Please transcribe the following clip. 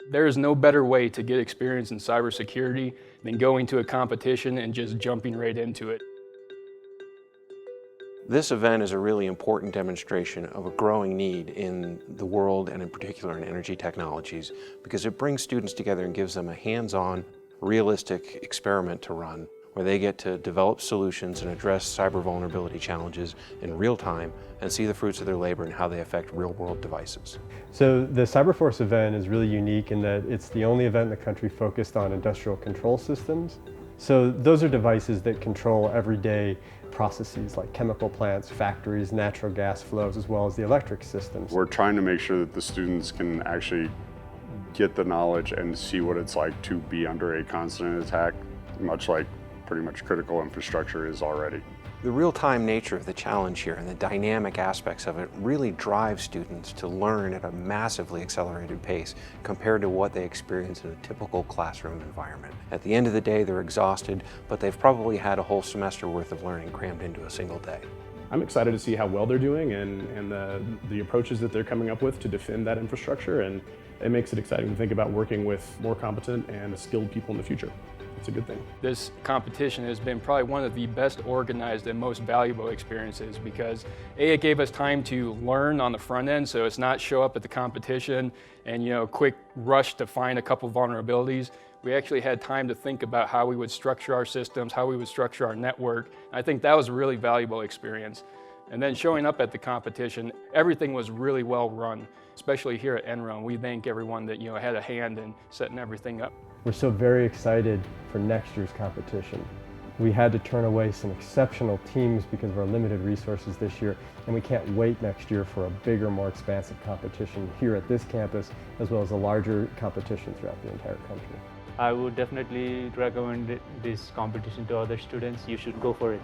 There is no better way to get experience in cybersecurity than going to a competition and just jumping right into it. This event is a really important demonstration of a growing need in the world, and in particular in energy technologies, because it brings students together and gives them a hands-on, realistic experiment to run, where they get to develop solutions and address cyber vulnerability challenges in real time and see the fruits of their labor and how they affect real-world devices. So the CyberForce event is really unique in that it's the only event in the country focused on industrial control systems. So those are devices that control everyday processes like chemical plants, factories, natural gas flows, as well as the electric systems. We're trying to make sure that the students can actually get the knowledge and see what it's like to be under a constant attack, much like pretty much critical infrastructure is already. The real-time nature of the challenge here and the dynamic aspects of it really drive students to learn at a massively accelerated pace compared to what they experience in a typical classroom environment. At the end of the day, they're exhausted, but they've probably had a whole semester worth of learning crammed into a single day. I'm excited to see how well they're doing and the approaches that they're coming up with to defend that infrastructure, and it makes it exciting to think about working with more competent and skilled people in the future. It's a good thing. This competition has been probably one of the best organized and most valuable experiences because it gave us time to learn on the front end, so it's not show up at the competition and quick rush to find a couple vulnerabilities. We actually had time to think about how we would structure our systems, how we would structure our network. I think that was a really valuable experience. And then showing up at the competition, everything was really well run, especially here at Enron. We thank everyone that had a hand in setting everything up. We're so very excited for next year's competition. We had to turn away some exceptional teams because of our limited resources this year, and we can't wait next year for a bigger, more expansive competition here at this campus, as well as a larger competition throughout the entire country. I would definitely recommend this competition to other students. You should go for it.